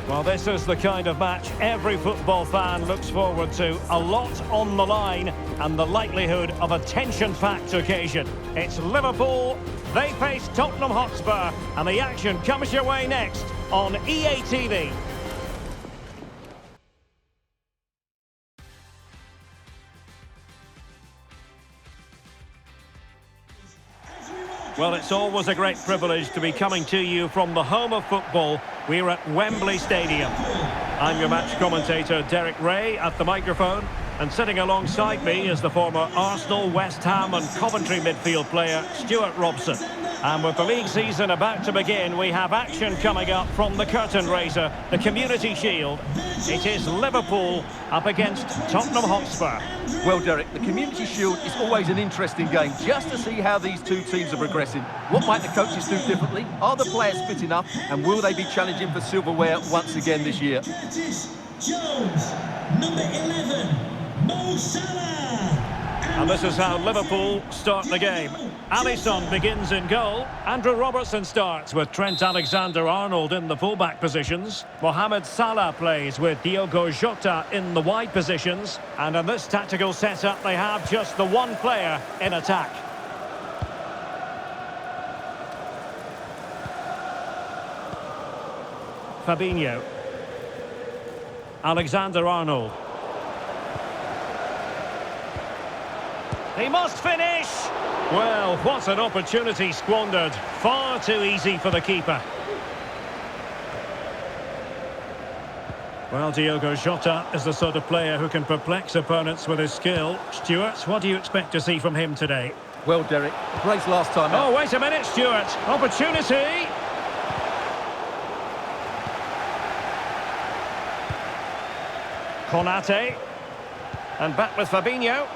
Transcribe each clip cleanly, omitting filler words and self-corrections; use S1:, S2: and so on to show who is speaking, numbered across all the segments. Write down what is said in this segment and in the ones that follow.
S1: Well, this is the kind of match every football fan looks forward to. A lot on the line and the likelihood of a tension-packed occasion. It's Liverpool, they face Tottenham Hotspur, and the action comes your way next on EA TV. Well, it's always a great privilege to be coming to you from the home of football. We're at Wembley Stadium. I'm your match commentator, Derek Ray, at the microphone. And sitting alongside me is the former Arsenal, West Ham and Coventry midfield player, Stuart Robson. And with the league season about to begin, we have action coming up from the curtain raiser, the Community Shield. It is Liverpool up against Tottenham Hotspur.
S2: Well, Derek, the Community Shield is always an interesting game, just to see how these two teams are progressing. What might the coaches do differently? Are the players fit enough? And will they be challenging for silverware once again this year?
S3: Curtis Jones, number 11, Mo Salah.
S1: And this is how Liverpool start the game. Alisson begins in goal. Andrew Robertson starts with Trent Alexander-Arnold in the fullback positions. Mohamed Salah plays with Diogo Jota in the wide positions. And in this tactical setup, they have just the one player in attack. Fabinho. Alexander-Arnold. He must finish! Well, what an opportunity squandered. Far too easy for the keeper. Well, Diogo Jota is the sort of player who can perplex opponents with his skill. Stuart, what do you expect to see from him today?
S2: Well, Derek, brace last time out.
S1: Oh, wait a minute, Stuart. Opportunity! Konate. And back with Fabinho.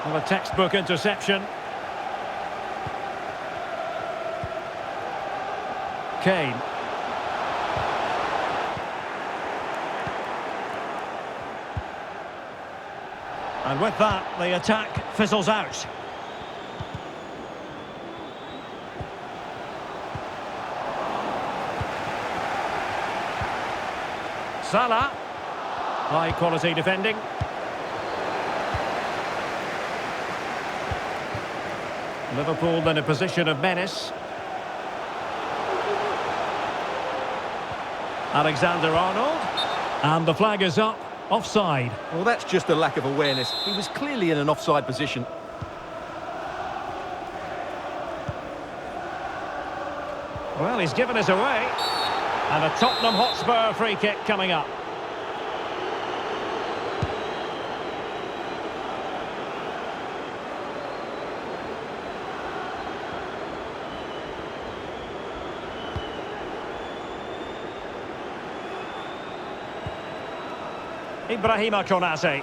S1: Well, a textbook interception. Kane. And with that, the attack fizzles out. Salah. High quality defending. Liverpool in a position of menace. Alexander-Arnold. And the flag is up. Offside.
S2: Well, that's just a lack of awareness. He was clearly in an offside position.
S1: Well, he's given us away. And a Tottenham Hotspur free kick coming up. Ibrahima Konate.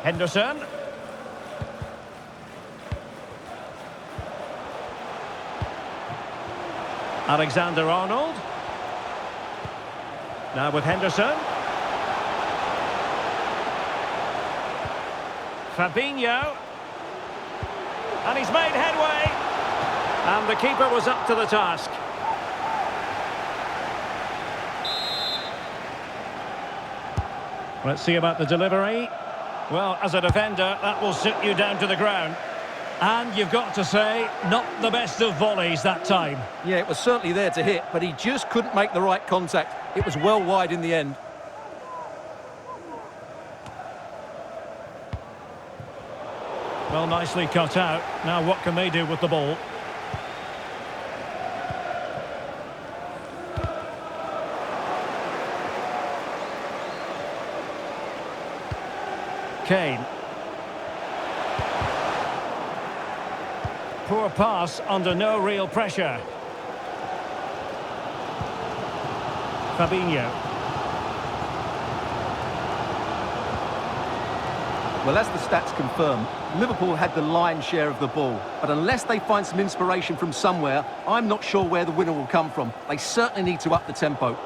S1: Henderson. Alexander-Arnold. Now with Henderson. Fabinho. And he's made headway. And the keeper was up to the task. Let's see about the delivery. Well, as a defender, that will sit you down to the ground. And you've got to say, not the best of volleys that time.
S2: Yeah, it was certainly there to hit, but he just couldn't make the right contact. It was well wide in the end.
S1: Well, nicely cut out. Now what can they do with the ball? Kane. Poor pass under no real pressure. Fabinho.
S2: Well, as the stats confirm, Liverpool had the lion's share of the ball. But unless they find some inspiration from somewhere, I'm not sure where the winner will come from. They certainly need to up the tempo.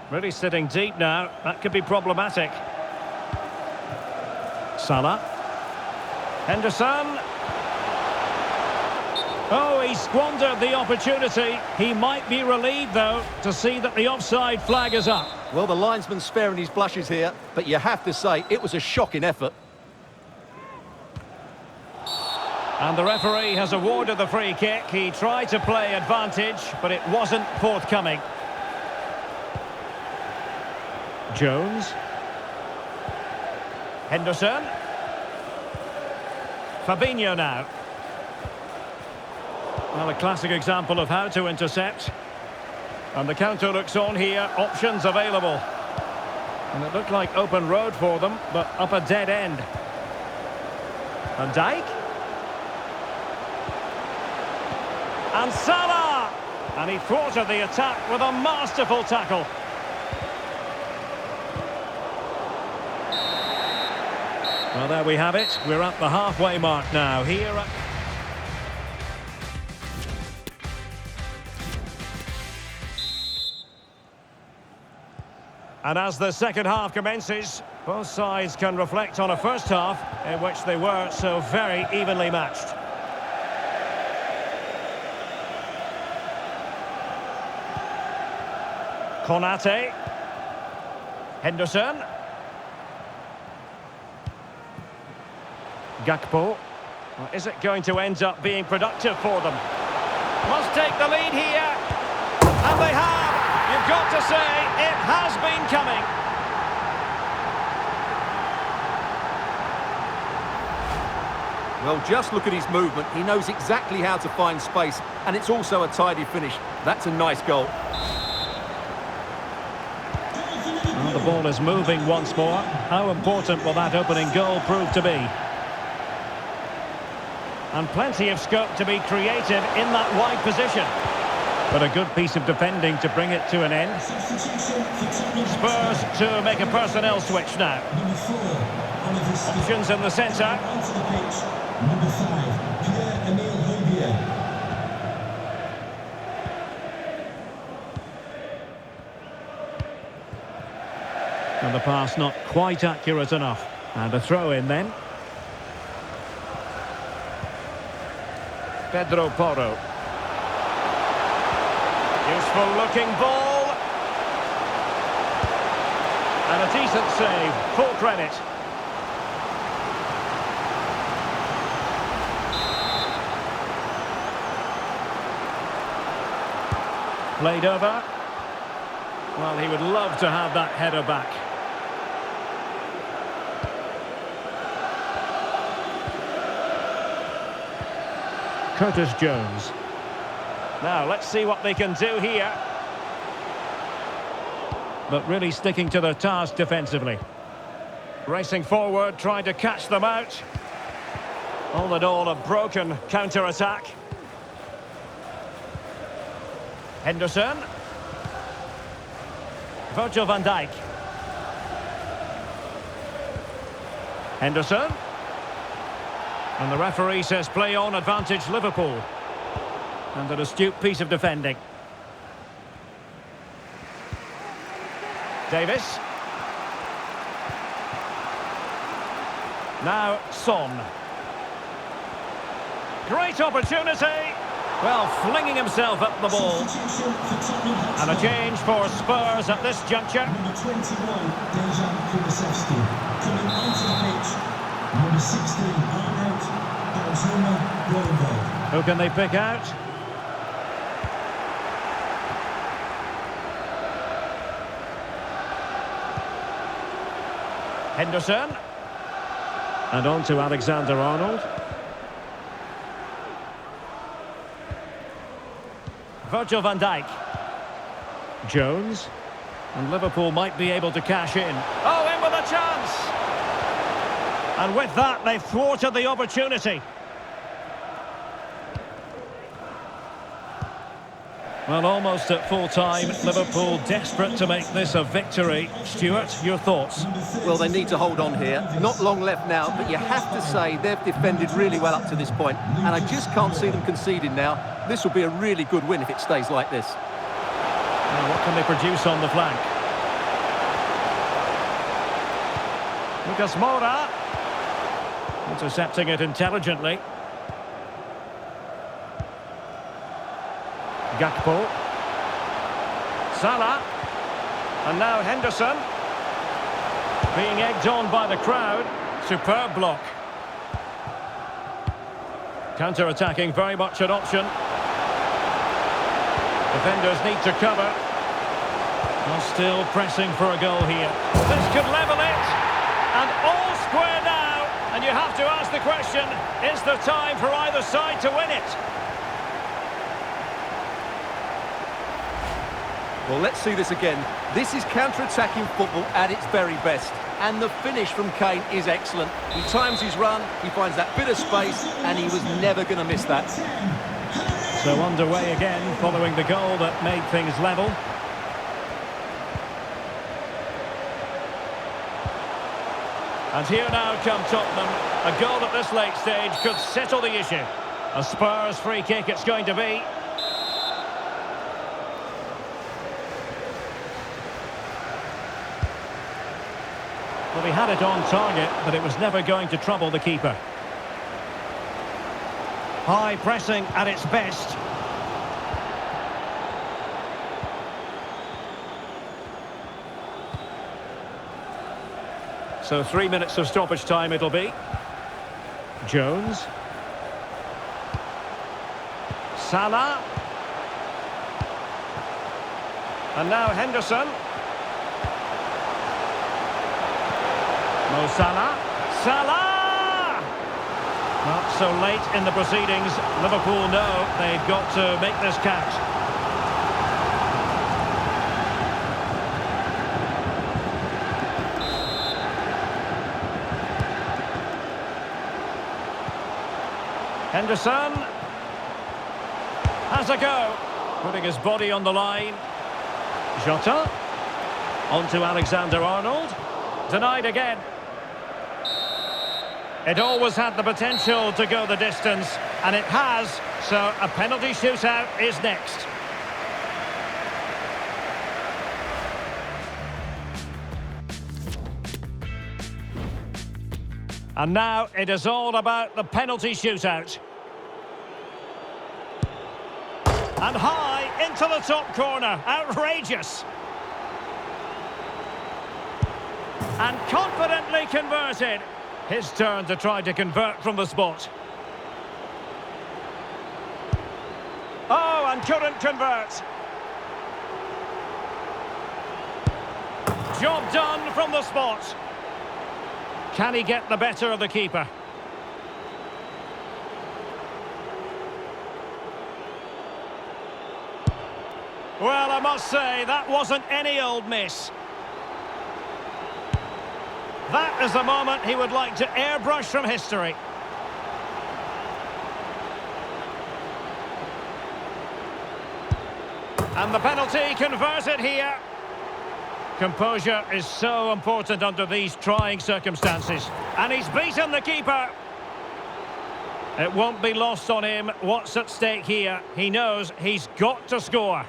S2: Really sitting deep now. That could be problematic.
S1: Salah. Henderson. Oh, he squandered the opportunity. He might be relieved, though, to see that the offside flag is up.
S2: Well, the linesman's sparing his blushes here, but you have to say it was a shocking effort.
S1: And the referee has awarded the free kick. He tried to play advantage, but it wasn't forthcoming. Jones. Henderson. Fabinho now. Well, a classic example of how to intercept. And the counter looks on here, options available. And it looked like open road for them, but up a dead end. Van Dijk. And Salah! And he thwarted the attack with a masterful tackle. Well, there we have it. We're at the halfway mark now. Here at... And as the second half commences, both sides can reflect on a first half in which they were so very evenly matched. Konate. Henderson. Gakpo. Well, is it going to end up being productive for them? Must take the lead here. And they have. You've got to say, it has been coming.
S2: Well, just look at his movement. He knows exactly how to find space, and it's also a tidy finish. That's a nice goal.
S1: Well, the ball is moving once more. How important will that opening goal prove to be? And plenty of scope to be creative in that wide position. But a good piece of defending to bring it to an end. Spurs to make a personnel switch now. Options in the centre.
S3: Number 5, Pierre-Emile Højbjerg.
S1: And the pass not quite accurate enough. And a throw in then. Pedro Porro. Useful looking ball. And a decent save, full credit. Played over. Well, he would love to have that header back. Curtis Jones. Now, let's see what they can do here. But really sticking to their task defensively. Racing forward, trying to catch them out. All in all, a broken counter-attack. Henderson. Virgil van Dijk. Henderson. And the referee says play on, advantage Liverpool. And an astute piece of defending. Davis. Now Son. Great opportunity. Well, flinging himself at the ball. And a change for Spurs at this juncture.
S3: Number 21, Dejan Kulusevski. Coming onto the pitch, number 16, Arnold Rosenberg.
S1: Who can they pick out? Henderson. And on to Alexander-Arnold. Virgil van Dijk. Jones. And Liverpool might be able to cash in. Oh, in with a chance! And with that, they've thwarted the opportunity. Well, almost at full time, Liverpool desperate to make this a victory. Stuart, your thoughts?
S2: Well, they need to hold on here. Not long left now, but you have to say they've defended really well up to this point, and I just can't see them conceding now. This will be a really good win if it stays like this.
S1: Now, what can they produce on the flank? Lucas Moura. Intercepting it intelligently. Gakpo. Salah. And now Henderson. Being egged on by the crowd. Superb block. Counter-attacking, very much an option. Defenders need to cover. Well, still pressing for a goal here. This could level it. And all square now. And you have to ask the question, is there time for either side to win it?
S2: Well, let's see this again. This is counter-attacking football at its very best. And the finish from Kane is excellent. He times his run, he finds that bit of space, and he was never going to miss that.
S1: So underway again, following the goal that made things level. And here now come Tottenham. A goal at this late stage could settle the issue. A Spurs free kick it's going to be. Well, he had it on target, but it was never going to trouble the keeper. High pressing at its best. So 3 minutes of stoppage time it'll be. Jones. Salah. And now Henderson. Mo Salah. Salah! Not so late in the proceedings. Liverpool know they've got to make this count. Henderson has a go, putting his body on the line. Jota on to Alexander-Arnold, denied again. It always had the potential to go the distance, and it has, so a penalty shootout is next. And now it is all about the penalty shootout. And high into the top corner. Outrageous. And confidently converted. His turn to try to convert from the spot. Oh, and couldn't convert. Job done from the spot. Can he get the better of the keeper? Well, I must say, that wasn't any old miss. That is the moment he would like to airbrush from history. And the penalty converted here. Composure is so important under these trying circumstances. And he's beaten the keeper. It won't be lost on him what's at stake here. He knows he's got to score.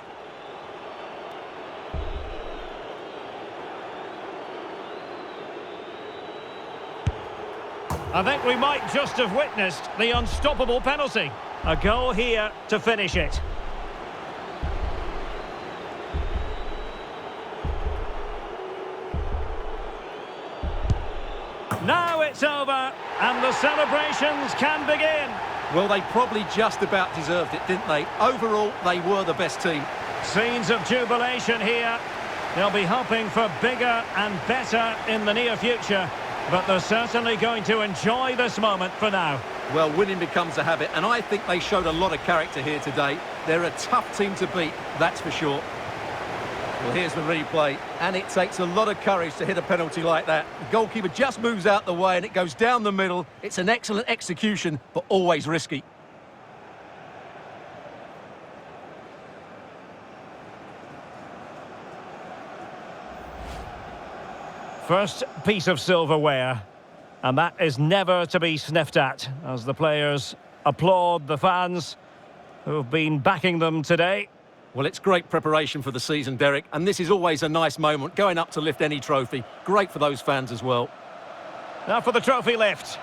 S1: I think we might just have witnessed the unstoppable penalty. A goal here to finish it. Now it's over, and the celebrations can begin.
S2: Well, they probably just about deserved it, didn't they? Overall, they were the best team.
S1: Scenes of jubilation here. They'll be hoping for bigger and better in the near future, but they're certainly going to enjoy this moment for now.
S2: Well, winning becomes a habit, and I think they showed a lot of character here today. They're a tough team to beat, that's for sure. Well, here's the replay, and it takes a lot of courage to hit a penalty like that. The goalkeeper just moves out the way, and it goes down the middle. It's an excellent execution, but always risky.
S1: First piece of silverware, and that is never to be sniffed at, as the players applaud the fans who've been backing them today.
S2: Well, it's great preparation for the season, Derek, and this is always a nice moment, going up to lift any trophy. Great for those fans as well.
S1: Now for the trophy lift.